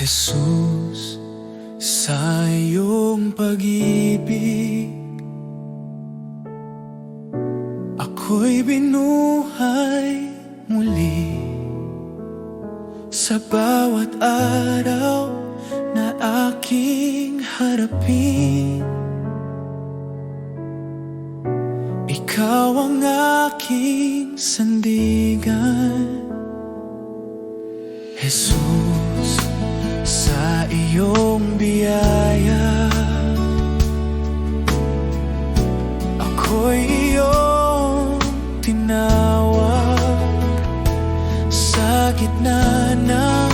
Jesus, sa iyong pag-ibig ako'y binuhay muli. Sa bawat araw na aking harapin, ikaw ang aking sandigan. Jesus, sa iyong biyaya ako'y iyong tinawag. Sa gitna ng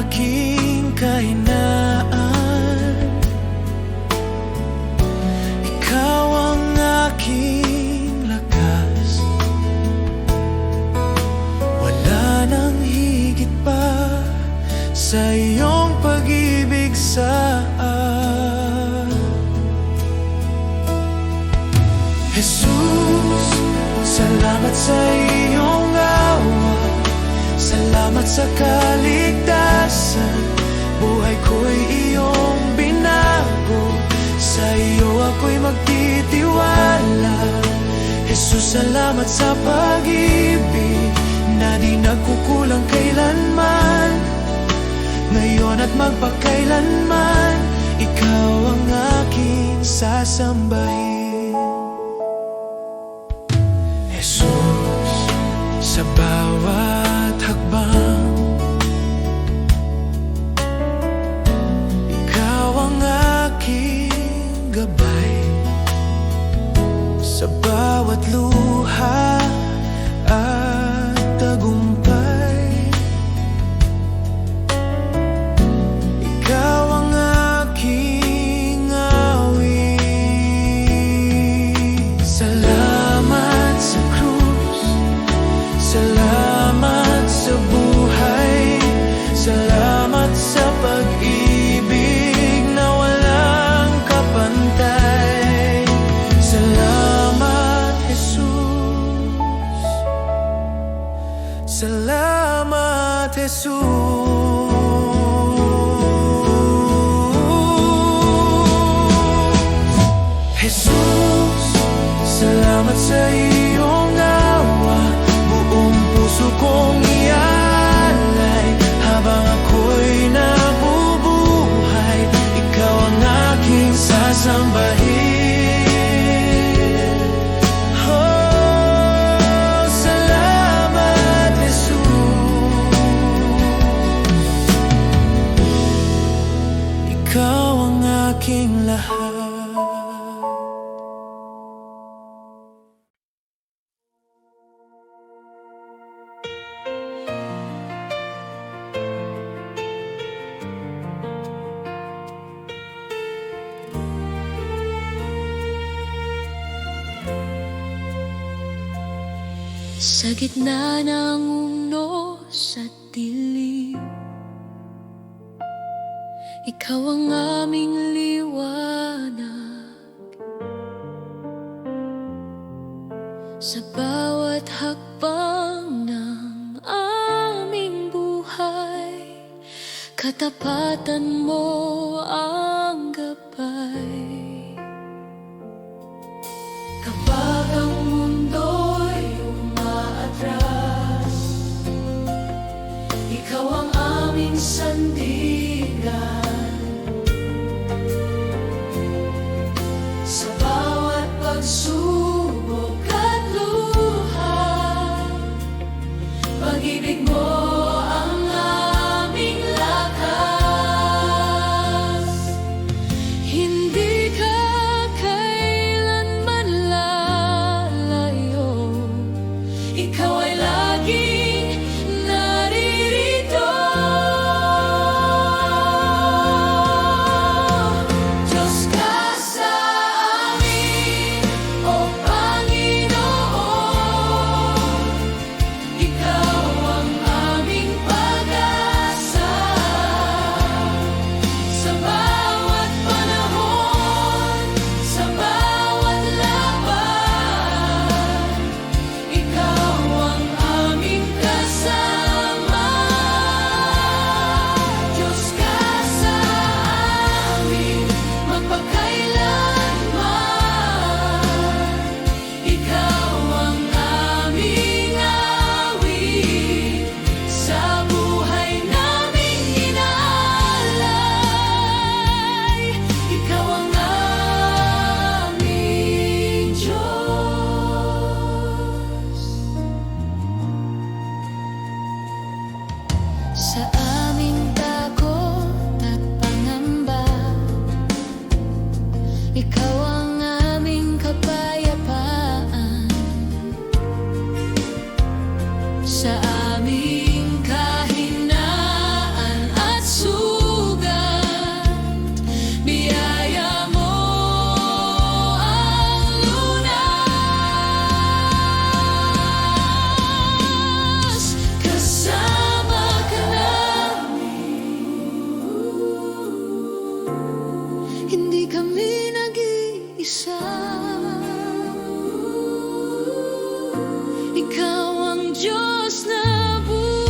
aking kahinaan, ikaw ang aking lakas. Wala nang higit pa sa iyong pag-ibig sa Jesus, salamat sa iyong awa, salamat sa kaligtasan. Buhay ko'y iyong binago, sa iyo ako'y magtitiwala. Jesus, salamat sa pag-ibig na di nagkukulang kailanman, ngayon at magpakailanman. Ikaw ang aking sasambahin. Jesus, sa bawat hakbang ikaw ang aking gabay. Sa bawat luha at tagumpay, ikaw ang aking awit. Salamat sa krus, salamat sa buhay, salamat sa pag-ibig na walang kapantay. Salamat, Jesus. Salamat, Jesus. Jesus, salamat sa iyong awa. Buong puso kong ialay habang ako'y nabubuhay. Ikaw ang aking sasambahin. Oh, salamat, Jesus. Ikaw ang aking lahat. Sa gitna ng unos at dilim, ikaw ang aming liwanag. Sa bawat hakbang ng aming buhay, katapatan mo ang gabay. Kapag ang mundo'y umaatras, ikaw ang aming sandigan. Sa bawat pagsubok at luha, pag-ibig mo ang aming lakas. Hindi ka kailanman lalayo, ikaw ay laging naririto. Diyos ka sa amin, O Panginoon, ikaw ang sa aming takot at pangamba. Ikaw ang aming kapayapaan, sa aming kahinaan at sugat. Biyaya mo ang lunas, kasama ka namin. Hindi kami nag-iisa. Ikaw ang Diyos na buhay,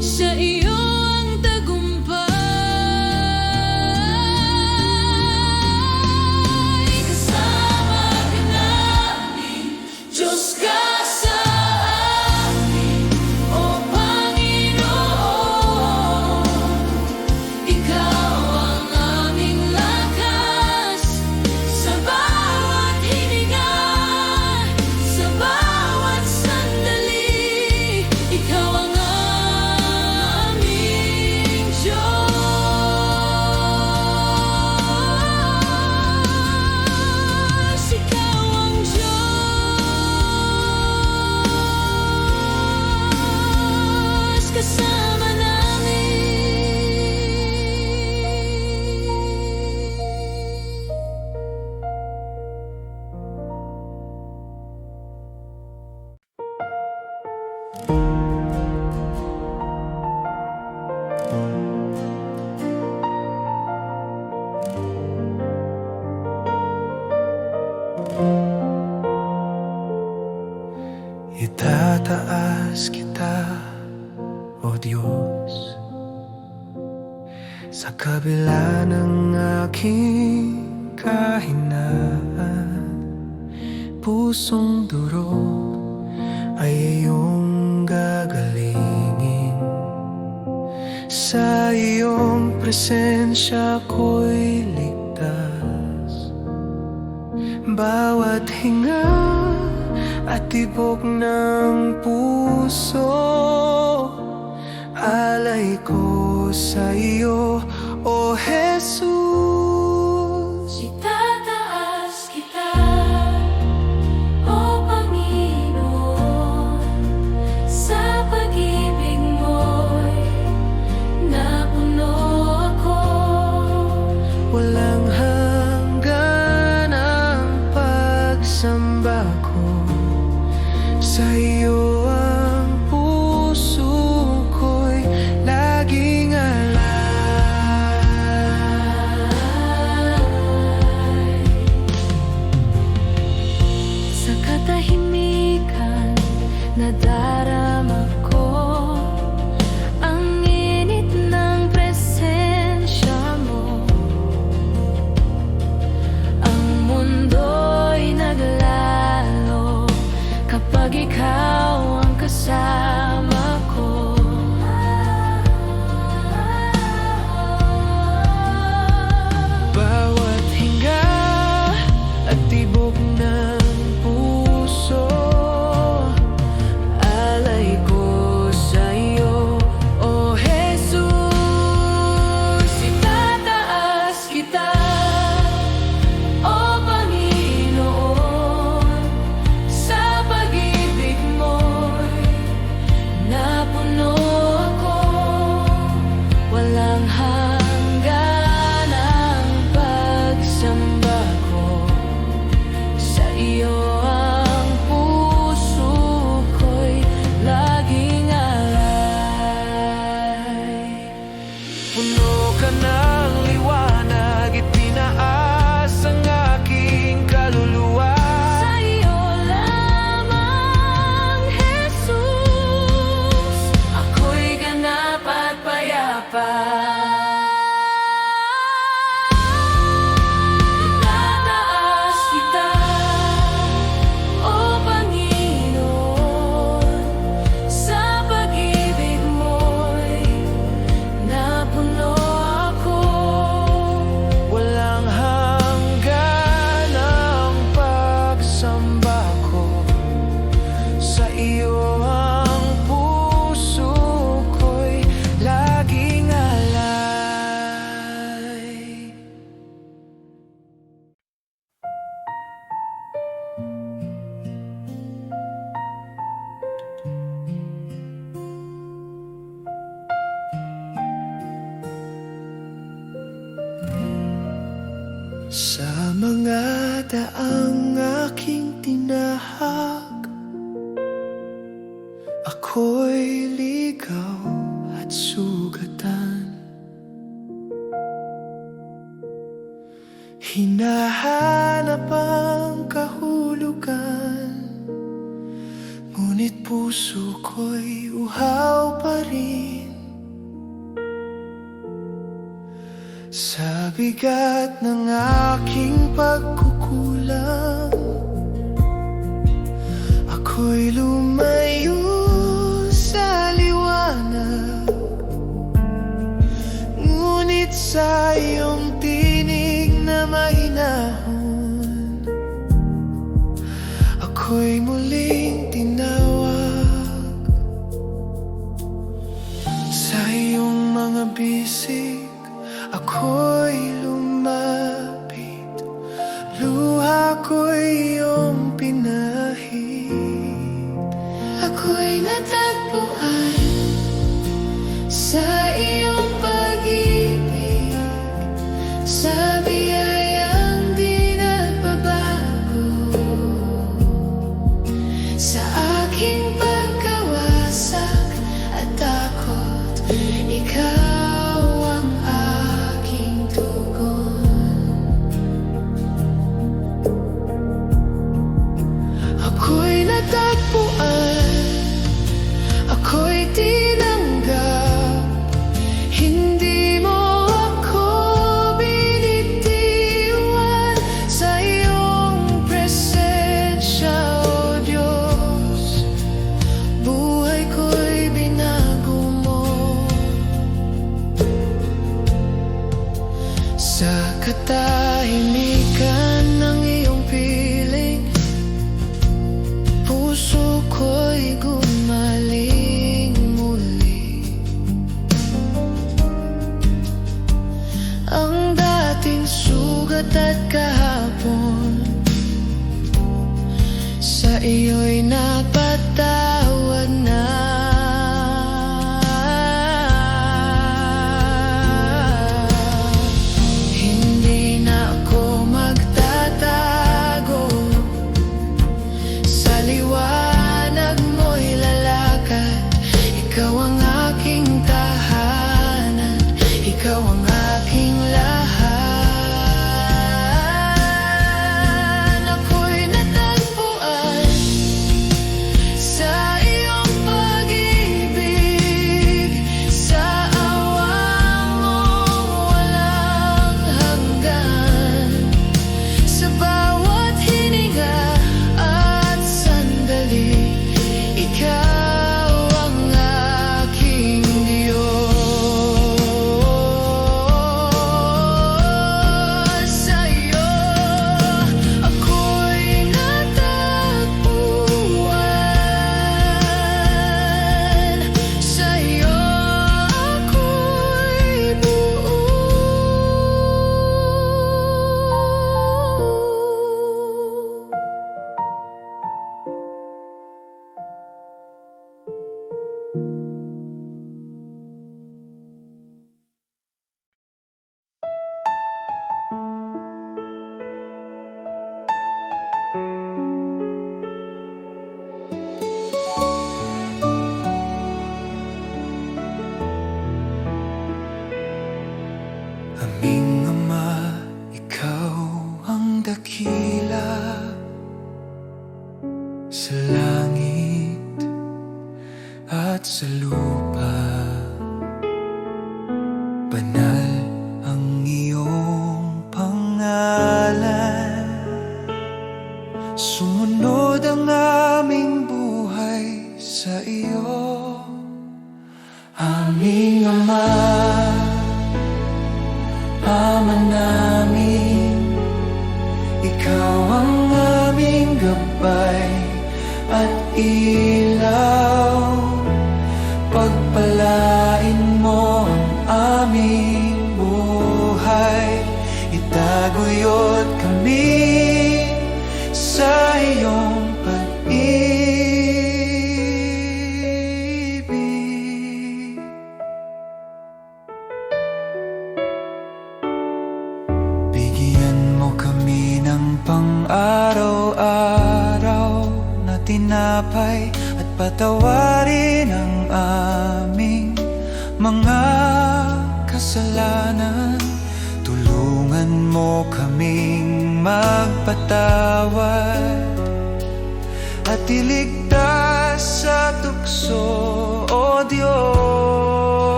sa iyo ang tagumpay. Kasama ka namin, Diyos ka sa amin, O Panginoon. Ikaw ang aming lakas, sa bawat hininga, sa bawat sandali. Ikaw ang aming Diyos. Ikaw ang Diyos, kasama Itataas kita, O Diyos, sa kabila ng aking kahinaan. Pusong durog ay iyong gagalingin, sa iyong presensya ko'y ligtas. Bawat hinga at tibok ng puso, alay ko sa iyo, O Jesus. Itataas kita, O Panginoon, sa pag-ibig mo'y napuno ako. Walang hanggan ang pagsamba ko, sa iyo ang puso ko'y laging alay. Sa katahimikan nadarama ko ang init ng presensya mo. Ang mundo'y naglalo kapag ikaw ang kasama ko. Bawat hinga at tibok ng puso, alay ko tinahak. Ako'y ligaw at sugatan. Hinahanap ang kahulugan, ngunit puso ko'y uhaw pa rin. Sa bigat ng aking pagkukulang, ako'y lumayo sa liwanag. Ngunit sa iyong tinig na mahinahon, ako'y muling tinawag. Sa iyong mga bisig, ako'y lumapit. Luha ko'y iyong pinahid. Ako'y natagpuan sa iyong pag-ibig, sa biyayang di nagbabago. Sa aking pagkawasak at takot, ikaw ang aking tugon. Ako'y natagpuan, ako'y tinanggap. Hindi mo ako binitiwan. Sa iyong presensya, O Diyos, buhay ko'y binago mo. Sa katahimikan ng iyong piling, puso ko'y gumaling muli. Ang dating sugat at kahapon, sa iyo'y napatawad na. Hindi na ako magtatago, sa liwanag mo'y lalakad. Ikaw ang aking tahanan, ikaw ang aking lahat. Ako'y natagpuan sa iyong pag-ibig, sa awa mong walang hanggan. Sa bawat hininga at sandali, ikaw ang aking Diyos. Sa iyo ako'y natagpuan, sa iyo ako'y buo. Aming Ama, ikaw ang dakila sa langit at sa lupa. Banal ang iyong pangalan. Sumunod ang aming buhay sa iyo. Aming Ama, Ama namin, ikaw ang aming gabay at ilaw. Pagpalain mo ang aming buhay, itaguyod kami sa iyong pag-ibig. Bigyan mo kami ng pang-araw-araw, tinapay at patawarin ang aming mga kasalanan. Tulungan mo kaming magpatawad at iligtas sa tukso, O Diyos.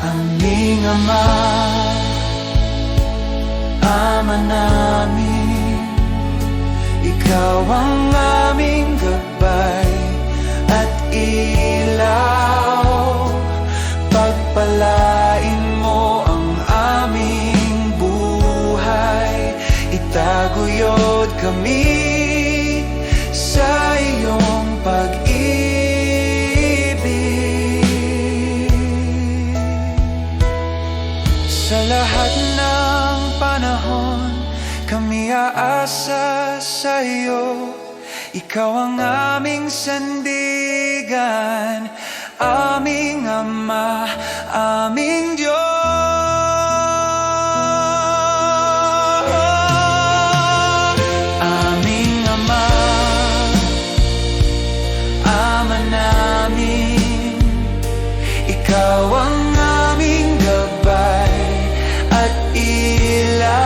Aming Ama, Ama namin, Ikaw ang aming gabay at ilaw. Pagpalain mo ang aming buhay, itaguyod kami sa iyong pag-ibig. Sa lahat ng panahon, kami aasa sa iyo. Ikaw ang aming sandigan, aming Ama, aming Diyos. Aming Ama, Ama namin, Ikaw ang aming gabay at ilaw.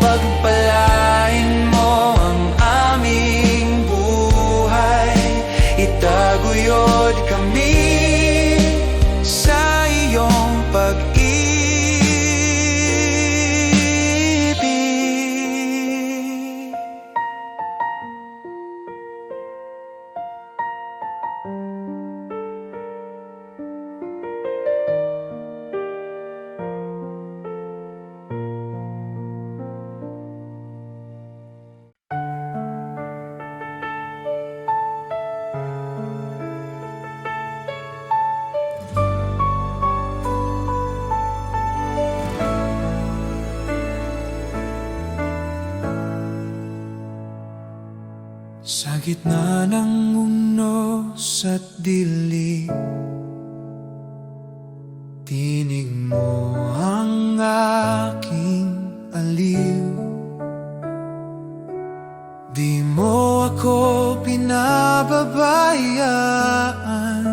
Pagpalain mo ang aming buhay, itaguyod kami sa iyong pag-ibig. Sa gitna ng unos at dilim, tinig mo ang aking aliw. Di mo ako pinababayaan,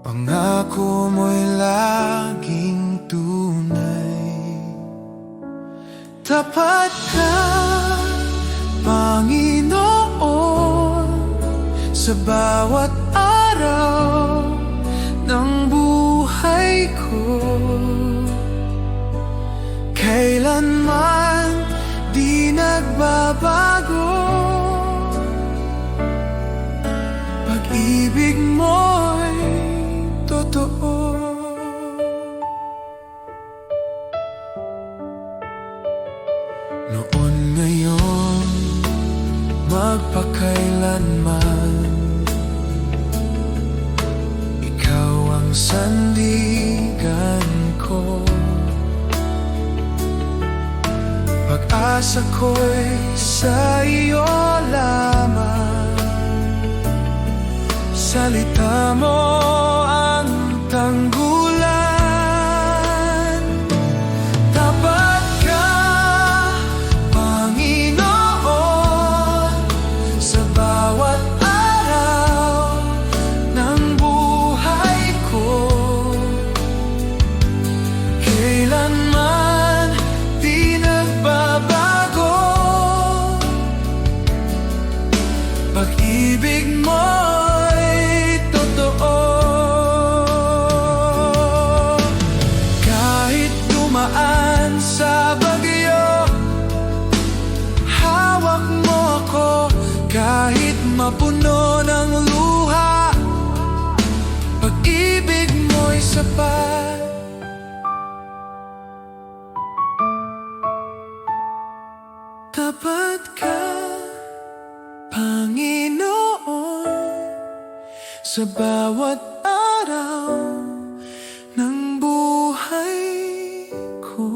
pangako mo'y laging tunay. Tapat ka, Panginoon, sa bawat araw ng buhay ko. Kailanman di nagbabago, pag-ibig mo'y totoo. Noon, ngayon, magpakailanman, Ikaw ang sandigan ko. Pag-asa ko'y sa iyo lamang, salita mo ang tanggulan. Tapat ka, Panginoon, sa bawat araw ng buhay ko. Kailanman di nagbabago, pag-ibig mo'y totoo. Kahit dumaan sa bagyo, hawak mo ako. Kahit mapuno ng luha, pag-ibig mo'y sapat. Tapat ka, Panginoon, sa bawat araw ng buhay ko.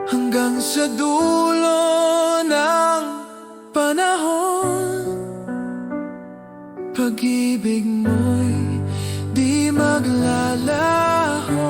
Hanggang sa dulo ng panahon, pag-ibig mo'y di maglalaho.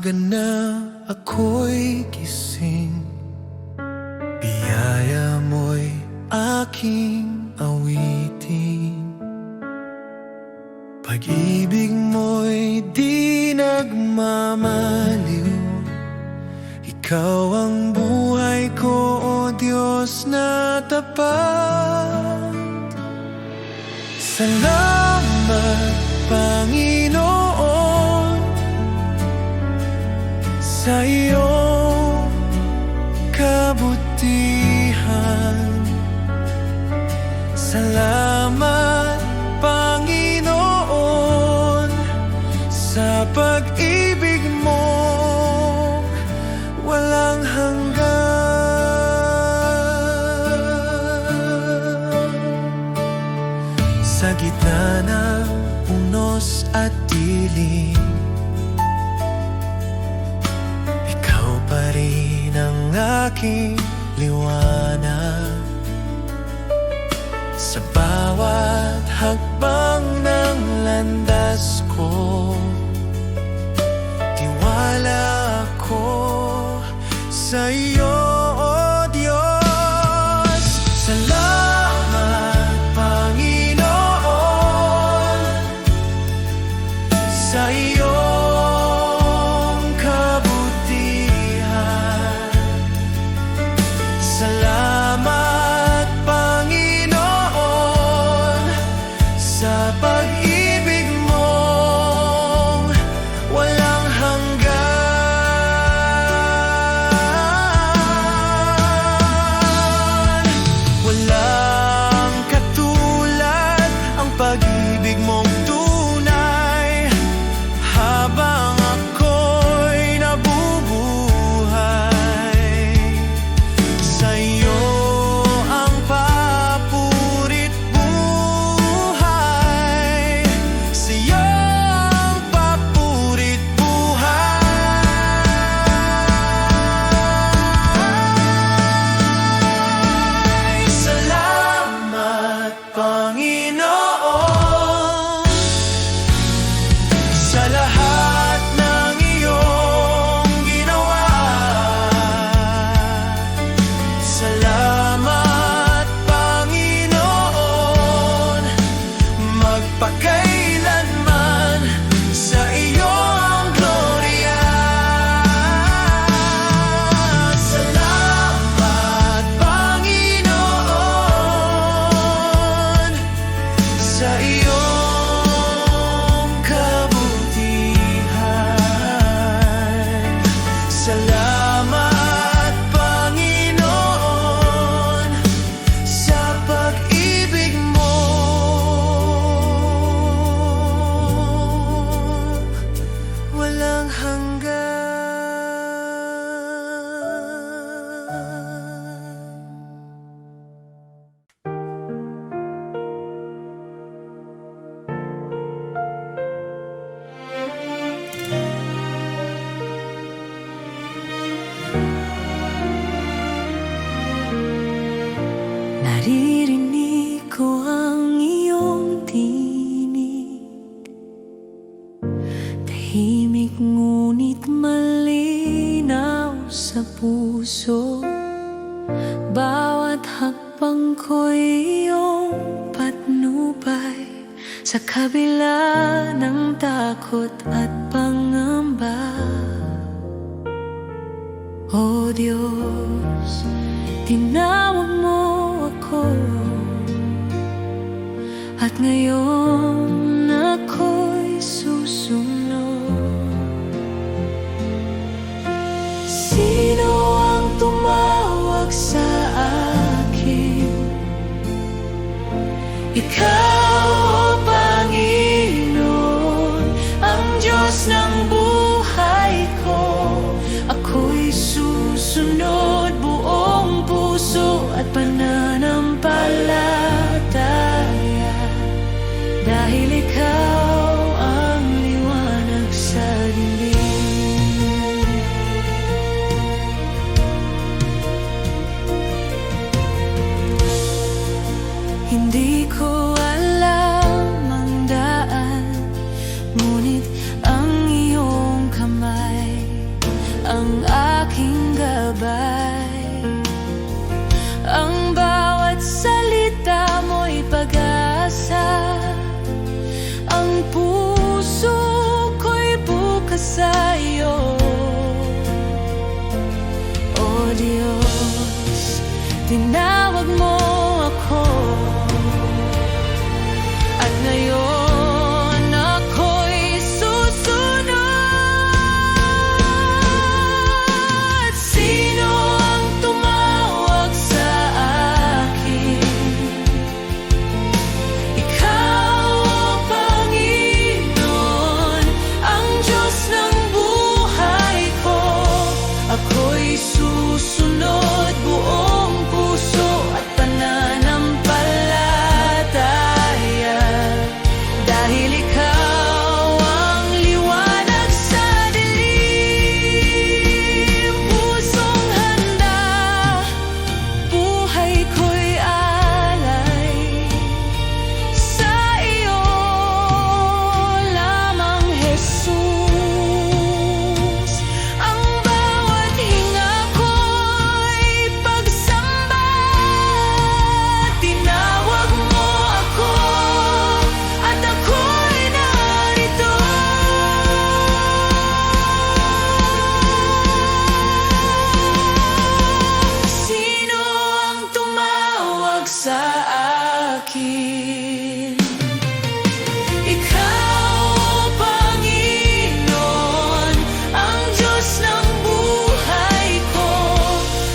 umaga na ako'y gising, biyaya mo'y aking awitin. Pag-ibig mo'y di nagmamaliw, ikaw ang buhay ko, o Diyos na tapat. Salamat, Panginoon, sa iyong kabutihan. Salamat, Panginoon, sa pag-ibig mo walang hanggan. Sa gitna ng unos at dilim, ikaw pa rin ang aking liwanag. Sa bawat hakbang ng landas ko, tiwala ako sa iyo, o Diyos. Salamat, Panginoon, sa iyong kabutihan. Salamat, Panginoon, sa pag-ibig mong walang hanggan. Walang katulad ang pag-ibig mong tunay. Habang ako'y nabubuhay, sa iyo ang papurit buhay. Sa iyo ang papurit buhay. Salamat, Panginoon, sa lahat ng iyong ginawa. Salamat, Panginoon, magpakailanman sa iyong glorya. Salamat, Panginoon, sa iyong kabutihan. Salamat, Panginoon, sa pag-ibig mo walang hanggan. Naririnig ko ang iyong tinig, tahimik ngunit malinaw sa puso. Bawat hakbang ko'y iyong patnubay, sa kabila ng takot at pangamba. O Diyos, tinawag mo ako, at ngayon ako'y susunod. Sino ang tumawag sa akin? Ikaw, o Panginoon, ang Diyos ng buhay ko. Ako'y susunod buong puso at pananampalataya, dahil ikaw ang liwanag sa dilim. Hindi ko alam ang daan, ngunit ang iyong kamay akin. Ikaw, Panginoon, ang Diyos ng buhay ko.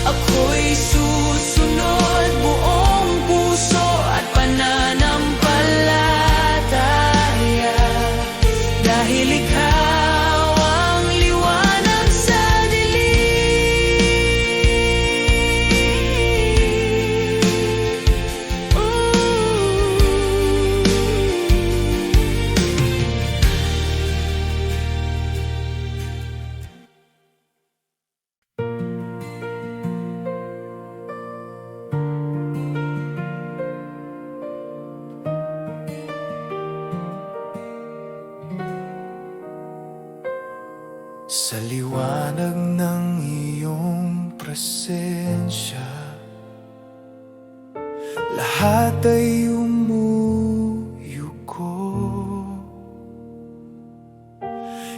Ako'y susunod buong puso at pananampalataya, dahil ikaw ang liwanag sa dilim. Sa liwanag ng iyong presensya, lahat ay umuyuko.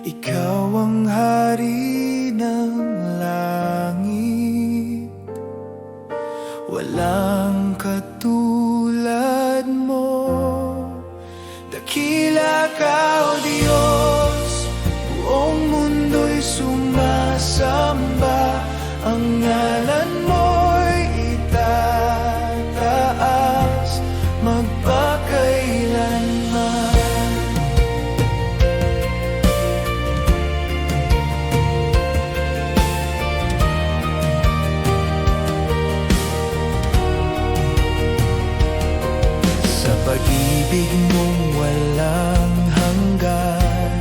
Ikaw ang hari ng langit, walang katulad mo. Dakila ka, O Diyos, buong mundo'y sumasamba. Ang ngalan mo'y itataas magpakailanman. Sa pag-ibig mong walang hanggan,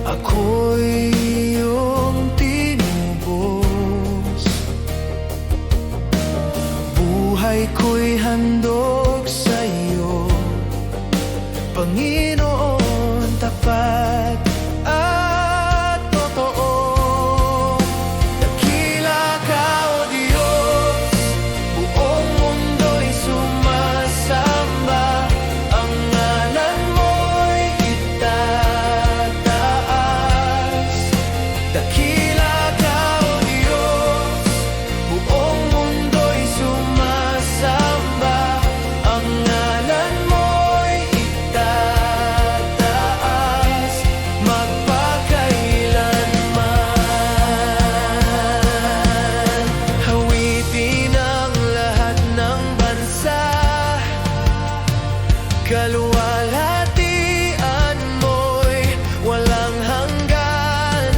ako'y iyong tinubos. Buhay ko'y handog sa iyo, Panginoon, tapat at totoo. Dakila ka, O Diyos, buong mundo'y sumasamba. Ang ngalan mo'y itataas. Dakila ka, O Diyos, buong mundo'y sumasamba. Ang ngalan mo'y itataas magpakailanman. Hawitin ang lahat ng bansa, kaluwalhatian mo'y walang hanggan.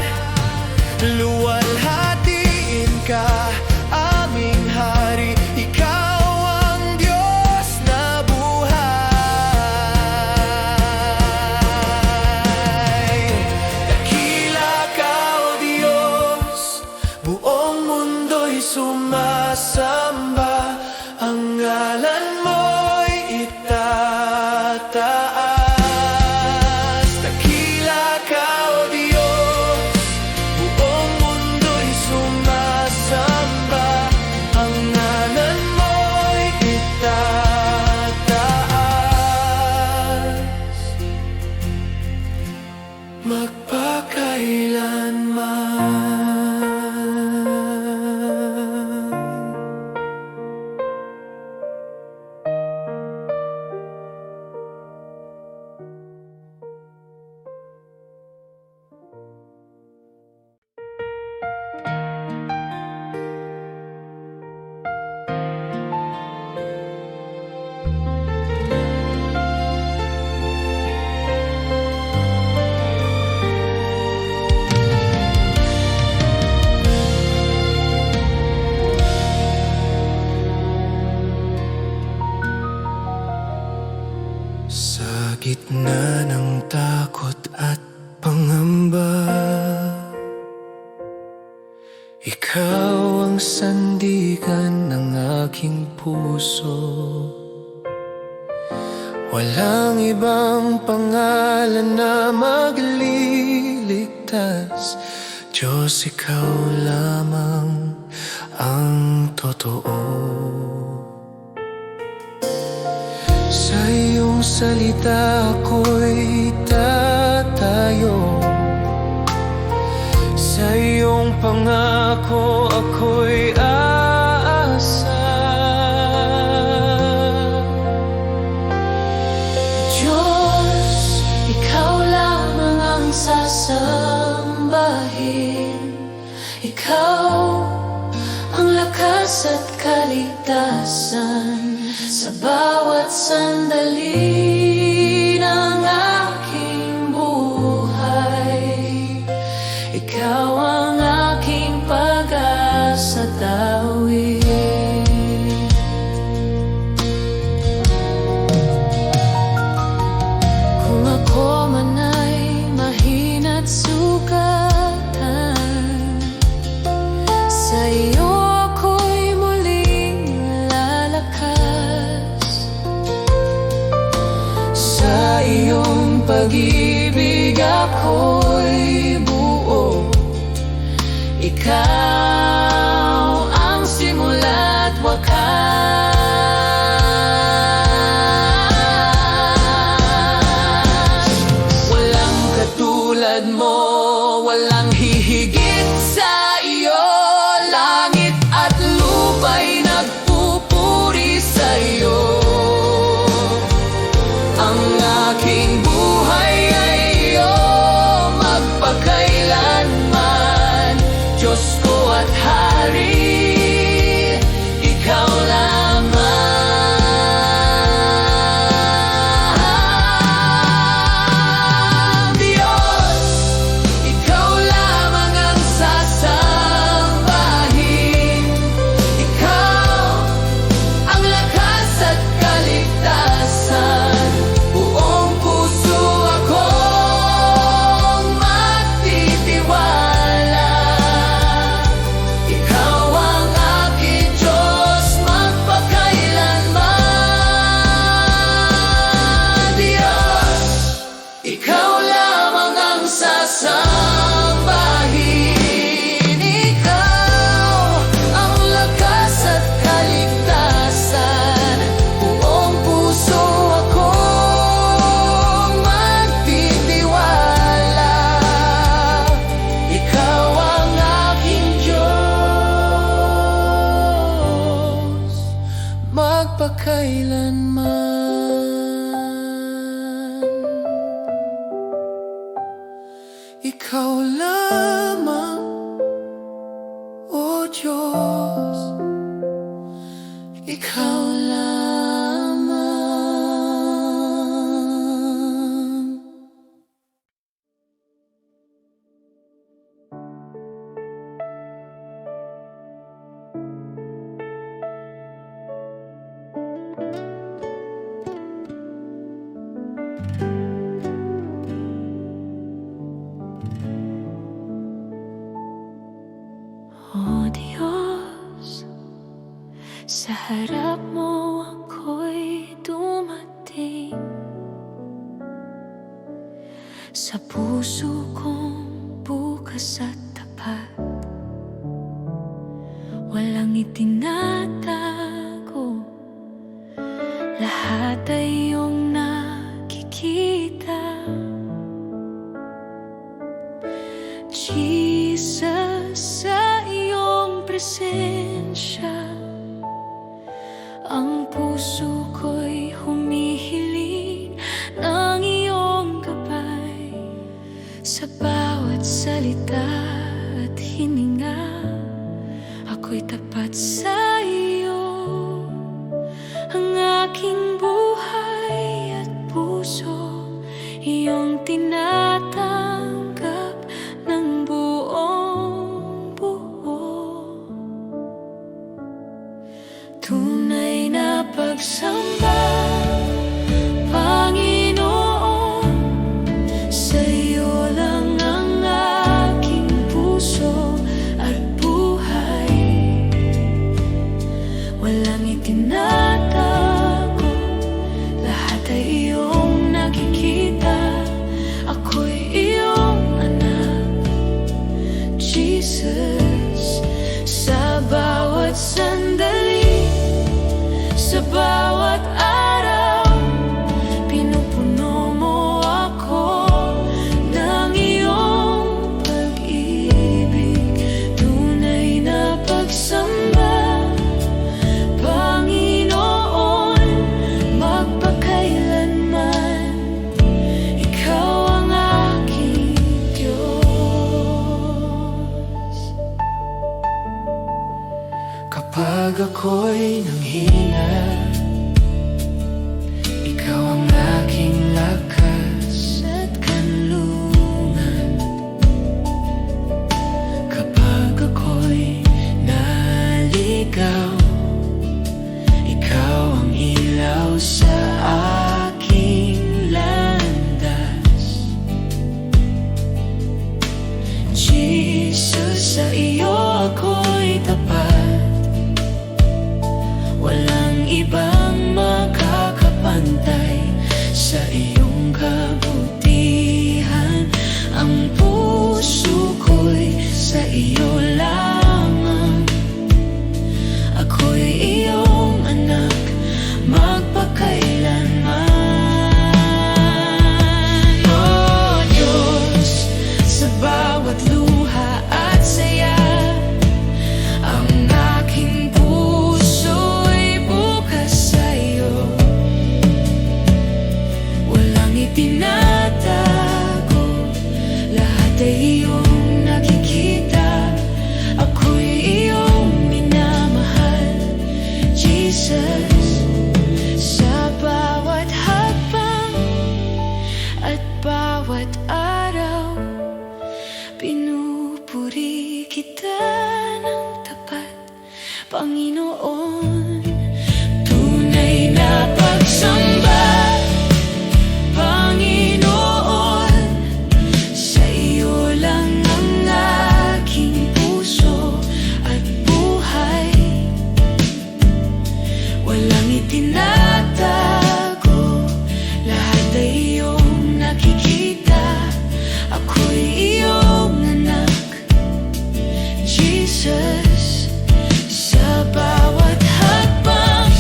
Luwalhatiin ka, aming hari, ikaw ang Diyos na buhay. Dakila ka, O Diyos, buong mundo'y sumasamba. Ang ngalan mo'y itataas. Dakila ka, O Diyos, buong mundo'y sumasamba. Ang ngalan mo'y itataas magpakailanman. Sa gitna ng takot at pangamba, ikaw ang sandigan ng aking puso. Walang ibang pangalan na magliligtas, Diyos, ikaw lamang ang totoo. Sa iyong salita ako'y tatayo, sa iyong pangako ako'y aasa. kaligtasan sa bawat sandali ng aking buhay. Ikaw ang aking pag-asa, Dawit. Kung ako man ay mahina't sugatan, sa iyo ako'y muling lalakas. Sa iyong pag-ibig ako'y buo. Ikaw ang simula't wakas. Walang katulad mo, walang hihigit sa iyo. Langit at lupa'y nagpupuri sa iyo. Ang aking buhay ay iyo magpakailanman. Diyos ko at Hari, ikaw lamang. Diyos, ikaw lamang ang sasambahin. Ikaw ang lakas at kaligtasan. Buong puso akong magtitiwala. Ikaw ang aking Diyos magpakailanman. Diyos, ikaw lamang ang sasambahin. Ikaw ang lakas at kaligtasan. Buong puso akong magtitiwala. Ikaw ang aking Diyos magpakailanman. Ikaw lamang, O Diyos, ikaw lamang. O Diyos, sa harap mo ako'y dumating. Sa puso kong bukas at tapat, walang itinatago. Lahat ay iyong nakikita. Jesus, sa iyong presensya, ang puso ko'y humihiling ng iyong gabay. Sa bawat salita at hininga, ako'y tapat sa iyo. Ang aking buhay at puso, iyong tinatanggap ng buong buo. Tunay na pagsamba, Panginoon, sa iyo lang ang aking puso at buhay. Walang itinatago, lahat ay iyong nakikita. Ako'y iyong anak, Jesus. Sa bawat sandali, sa bawat ako'y nanghina, ikaw ang aking lakas at kanlungan. Kapag ako'y naligaw, ikaw ang ilaw sa aking landas. Jesus, sa iyo ako'y tapat, walang ibang makakapantay sa iyong kabutihan. Ang puso ko'y sa iyo lamang, ako'y iyong anak magpakailanman. Oh Diyos, sa bawat luha at saya, ang aking puso'y bukas sa iyo. Walang itinatago, lahat ay iyong nakikita. Ako'y iyong minamahal, Jesus. Sa bawat hakbang at bawat araw, pinupuri kita ng tapat, Panginoon. Tunay na pagsamba, Panginoon, sa iyo lang ang aking puso at buhay. Walang itinatago, lahat ay iyong nakikita. Ako'y iyong anak, Jesus. Sa bawat hakbang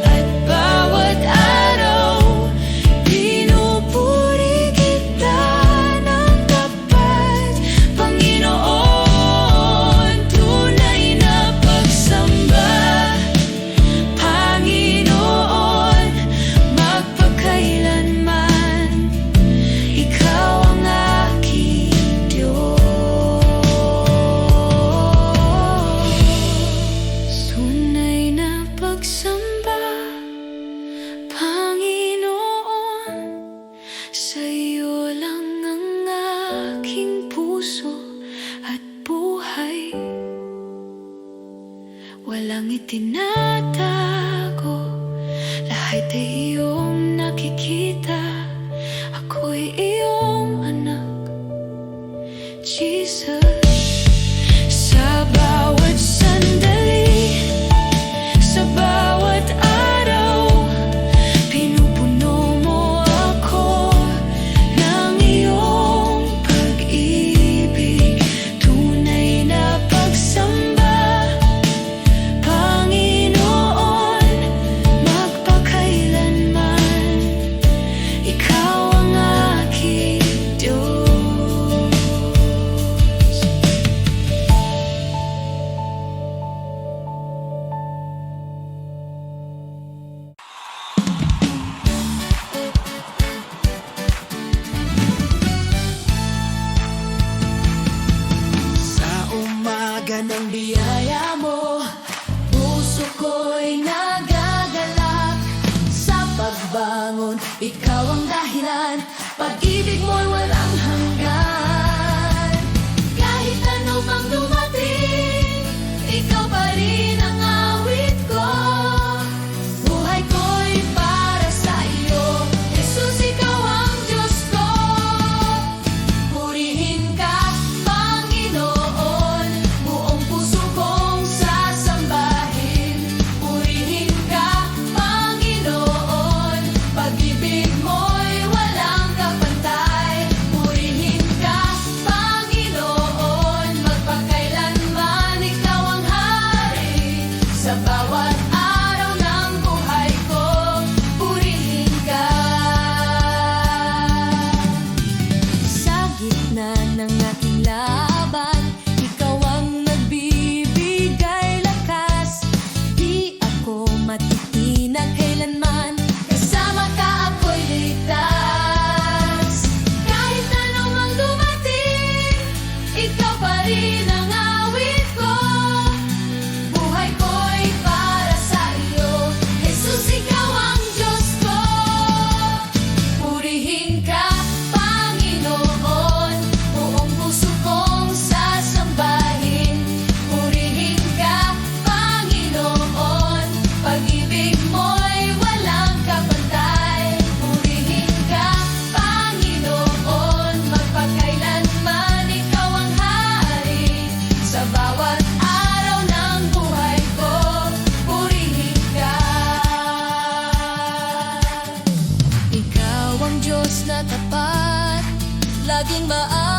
at bawat araw, pinupuri kita ng tapat, Panginoon. Tunay na pagsamba, Panginoon, magpakailanman, ikaw ang aking Diyos. Tunay na pagsamba, Panginoon, sa iyo lang ang aking puso at buhay. Walang itinatago, lahat ay iyong nakikita. Ako'y iyong anak, Jesus. Sa bawat sandali, sa bawat araw, pinupuno mo ako ng iyong pag-ibig. Tunay na pagsamba, Panginoon, magpakailanman, ikaw ang aking Diyos. Sa umaga ng biyaya mo, puso ko'y nagagalak. Sa pagbangon, ikaw ang dahilan, pag-ibig mo'y walang hanggan. Kahit ano pang dumating, ikaw pa rin ang awit ko. Buhay ko'y para sa iyo, Jesus, ikaw ang Diyos ko. Purihin ka, Panginoon, buong puso kong sasambahin. Purihin ka, Panginoon, pag-ibig mo'y walang kapantay. laging maayos.